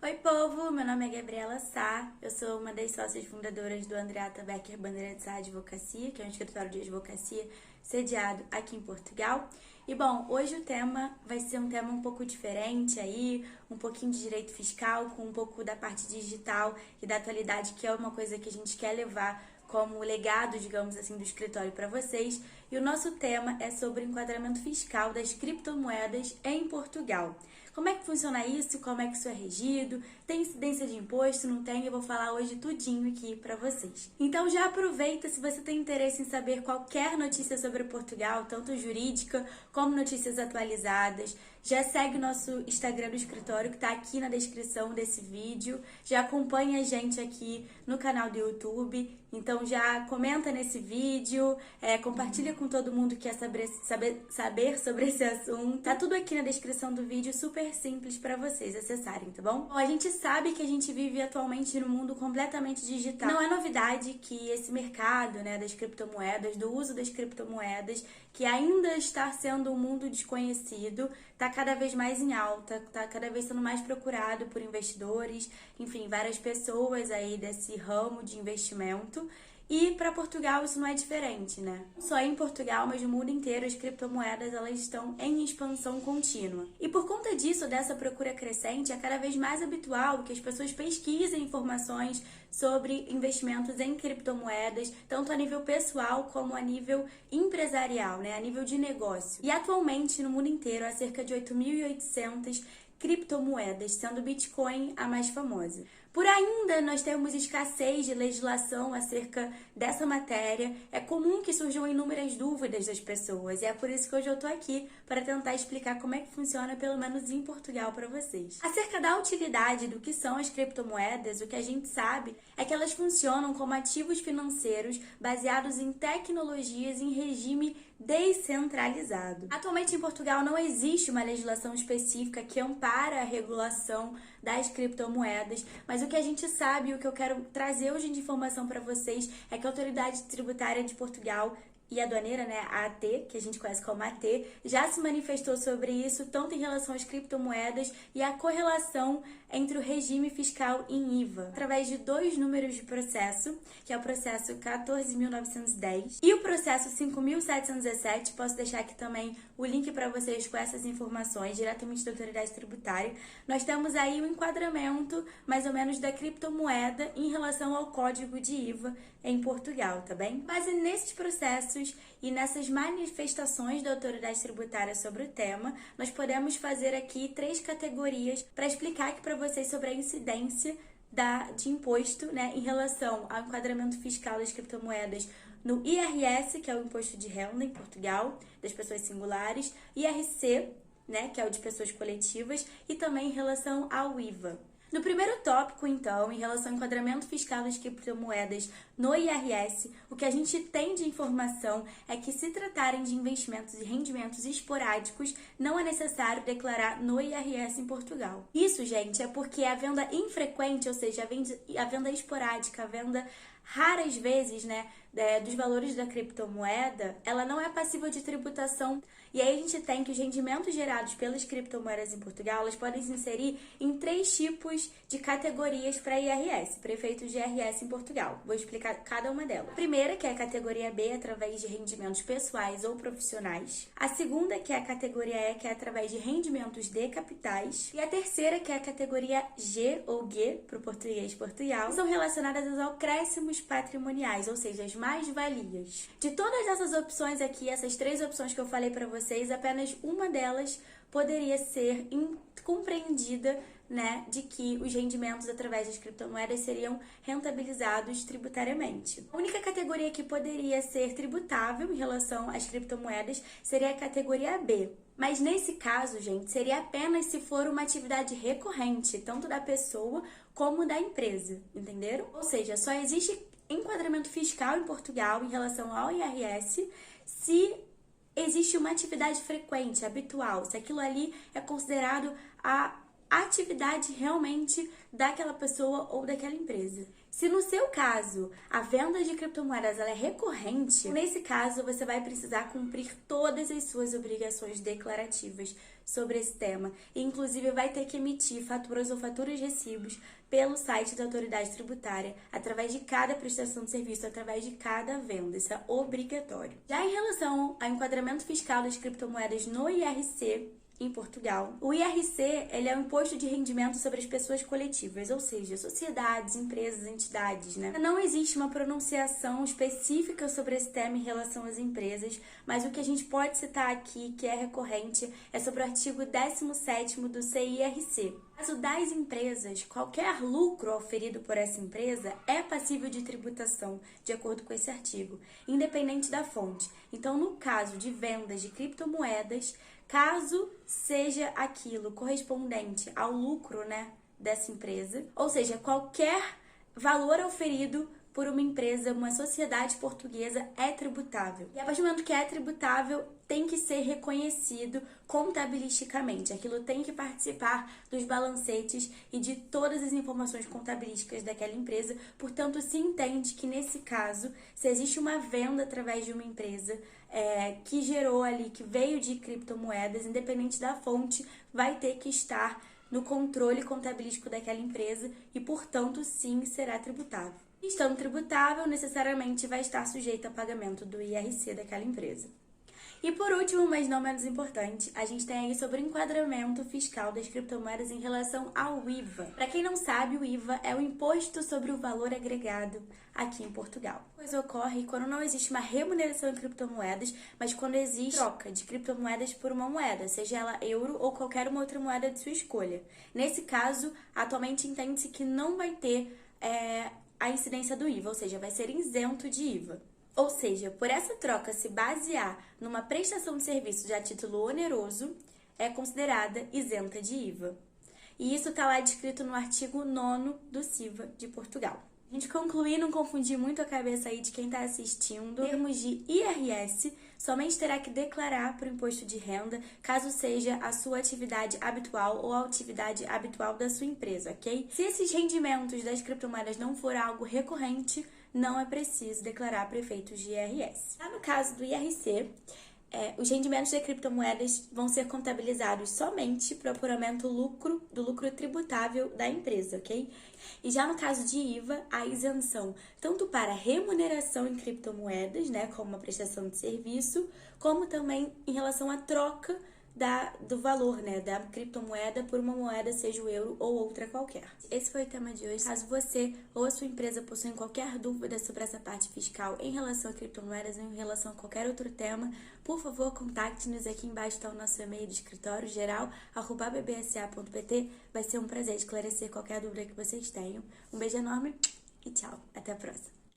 Oi, povo! Meu nome é Gabriela Sá, eu sou uma das sócias fundadoras do Andreata Becker Bandeira de Sá Advocacia, que é um escritório de advocacia sediado aqui em Portugal. E bom, hoje o tema vai ser um tema um pouco diferente aí, um pouquinho de direito fiscal, com um pouco da parte digital e da atualidade, que é uma coisa que a gente quer levar como legado, digamos assim, do escritório para vocês. E o nosso tema é sobre o enquadramento fiscal das criptomoedas em Portugal. Como é que funciona isso? Como é que isso é regido? Tem incidência de imposto? Não tem? Eu vou falar hoje tudinho aqui para vocês. Então já aproveita, se você tem interesse em saber qualquer notícia sobre Portugal, tanto jurídica como notícias atualizadas, já segue o nosso Instagram do escritório que está aqui na descrição desse vídeo. Já acompanha a gente aqui no canal do YouTube. Então já comenta nesse vídeo, compartilha com todo mundo que quer saber sobre esse assunto. Tá tudo aqui na descrição do vídeo, super simples para vocês acessarem, tá bom? Bom, a gente sabe que a gente vive atualmente num mundo completamente digital. Não é novidade que esse mercado, das criptomoedas, do uso das criptomoedas, que ainda está sendo um mundo desconhecido, está cada vez mais em alta, está cada vez sendo mais procurado por investidores, enfim, várias pessoas aí desse ramo de investimento. E para Portugal isso não é diferente, né? Não só em Portugal, mas no mundo inteiro as criptomoedas elas estão em expansão contínua. E por conta disso, dessa procura crescente, é cada vez mais habitual que as pessoas pesquisem informações sobre investimentos em criptomoedas, tanto a nível pessoal como a nível empresarial, a nível de negócio. E atualmente no mundo inteiro há cerca de 8.800 criptomoedas, sendo o Bitcoin a mais famosa. Por ainda nós temos escassez de legislação acerca dessa matéria, é comum que surjam inúmeras dúvidas das pessoas e é por isso que hoje eu tô aqui para tentar explicar como é que funciona, pelo menos em Portugal, para vocês. Acerca da utilidade do que são as criptomoedas, o que a gente sabe é que elas funcionam como ativos financeiros baseados em tecnologias em regime descentralizado. Atualmente em Portugal não existe uma legislação específica que ampara a regulação das criptomoedas, mas o que a gente sabe, o que eu quero trazer hoje de informação para vocês é que a Autoridade Tributária de Portugal e a aduaneira, a AT, que a gente conhece como AT, já se manifestou sobre isso, tanto em relação às criptomoedas e a correlação entre o regime fiscal em IVA, através de dois números de processo, que é o processo 14.910 e o processo 5.717. Posso deixar aqui também o link para vocês com essas informações, diretamente da Autoridade Tributária. Nós temos aí o enquadramento, mais ou menos, da criptomoeda em relação ao código de IVA em Portugal, tá bem? Base nesses processos e nessas manifestações da Autoridade Tributária sobre o tema, nós podemos fazer aqui 3 categorias para explicar aqui para vocês sobre a incidência de imposto, em relação ao enquadramento fiscal das criptomoedas no IRS, que é o imposto de renda em Portugal, das pessoas singulares, IRC, que é o de pessoas coletivas, e também em relação ao IVA. No primeiro tópico, então, em relação ao enquadramento fiscal das criptomoedas no IRS, o que a gente tem de informação é que, se tratarem de investimentos e rendimentos esporádicos, não é necessário declarar no IRS em Portugal. Isso, gente, é porque a venda infrequente, ou seja, a venda esporádica, a venda raras vezes, dos valores da criptomoeda, ela não é passível de tributação. E aí a gente tem que os rendimentos gerados pelas criptomoedas em Portugal, elas podem se inserir em 3 tipos de categorias para IRS, para efeitos de IRS em Portugal. Vou explicar cada uma delas. A primeira, que é a categoria B, através de rendimentos pessoais ou profissionais. A segunda, que é a categoria E, que é através de rendimentos de capitais. E a terceira, que é a categoria G, ou G, para o português Portugal, são relacionadas aos acréscimos patrimoniais, ou seja, as mais-valias. De todas essas opções aqui, essas 3 opções que eu falei para vocês, apenas uma delas poderia ser compreendida, de que os rendimentos através das criptomoedas seriam rentabilizados tributariamente. A única categoria que poderia ser tributável em relação às criptomoedas seria a categoria B. Mas nesse caso, gente, seria apenas se for uma atividade recorrente, tanto da pessoa como da empresa, entenderam? Ou seja, só existe enquadramento fiscal em Portugal em relação ao IRS se existe uma atividade frequente, habitual, se aquilo ali é considerado a atividade realmente daquela pessoa ou daquela empresa. Se no seu caso a venda de criptomoedas ela é recorrente, nesse caso você vai precisar cumprir todas as suas obrigações declarativas sobre esse tema. E, inclusive, vai ter que emitir faturas ou faturas recibos pelo site da autoridade tributária, através de cada prestação de serviço, através de cada venda. Isso é obrigatório. Já em relação ao enquadramento fiscal das criptomoedas no IRC, em Portugal, o IRC ele é o imposto de rendimento sobre as pessoas coletivas, ou seja, sociedades, empresas, entidades, né? Não existe uma pronunciação específica sobre esse tema em relação às empresas, mas o que a gente pode citar aqui, que é recorrente, é sobre o artigo 17º do CIRC. No caso das empresas, qualquer lucro auferido por essa empresa é passível de tributação, de acordo com esse artigo, independente da fonte. Então, no caso de vendas de criptomoedas, caso seja aquilo correspondente ao lucro, né, dessa empresa, ou seja, qualquer valor auferido por uma empresa, uma sociedade portuguesa é tributável. E a partir do momento que é tributável, tem que ser reconhecido contabilisticamente. Aquilo tem que participar dos balancetes e de todas as informações contabilísticas daquela empresa. Portanto, se entende que nesse caso, se existe uma venda através de uma empresa que gerou ali, que veio de criptomoedas, independente da fonte, vai ter que estar no controle contabilístico daquela empresa e, portanto, sim, será tributável. Estando tributável, necessariamente vai estar sujeito a pagamento do IRC daquela empresa. E por último, mas não menos importante, a gente tem aí sobre o enquadramento fiscal das criptomoedas em relação ao IVA. Para quem não sabe, o IVA é o imposto sobre o valor agregado aqui em Portugal. Isso ocorre quando não existe uma remuneração em criptomoedas, mas quando existe troca de criptomoedas por uma moeda, seja ela euro ou qualquer uma outra moeda de sua escolha. Nesse caso, atualmente entende-se que não vai ter a incidência do IVA, ou seja, vai ser isento de IVA. Ou seja, por essa troca se basear numa prestação de serviço de a título oneroso, é considerada isenta de IVA. E isso está lá descrito no artigo 9º do CIVA de Portugal. A gente concluir, não confundir muito a cabeça aí de quem está assistindo, em termos de IRS, somente terá que declarar para o imposto de renda, caso seja a sua atividade habitual ou a atividade habitual da sua empresa, ok? Se esses rendimentos das criptomoedas não for algo recorrente, não é preciso declarar para efeitos de IRS. Já no caso do IRC, os rendimentos de criptomoedas vão ser contabilizados somente para o apuramento do lucro tributável da empresa, ok? E já no caso de IVA, a isenção tanto para remuneração em criptomoedas, né, como uma prestação de serviço, como também em relação à troca do valor, né, da criptomoeda por uma moeda, seja o euro ou outra qualquer. Esse foi o tema de hoje. Caso você ou a sua empresa possuem qualquer dúvida sobre essa parte fiscal em relação a criptomoedas ou em relação a qualquer outro tema, por favor, contacte-nos. Aqui embaixo está o nosso e-mail de escritório geral, @bbsa.pt. Vai ser um prazer esclarecer qualquer dúvida que vocês tenham. Um beijo enorme e tchau. Até a próxima.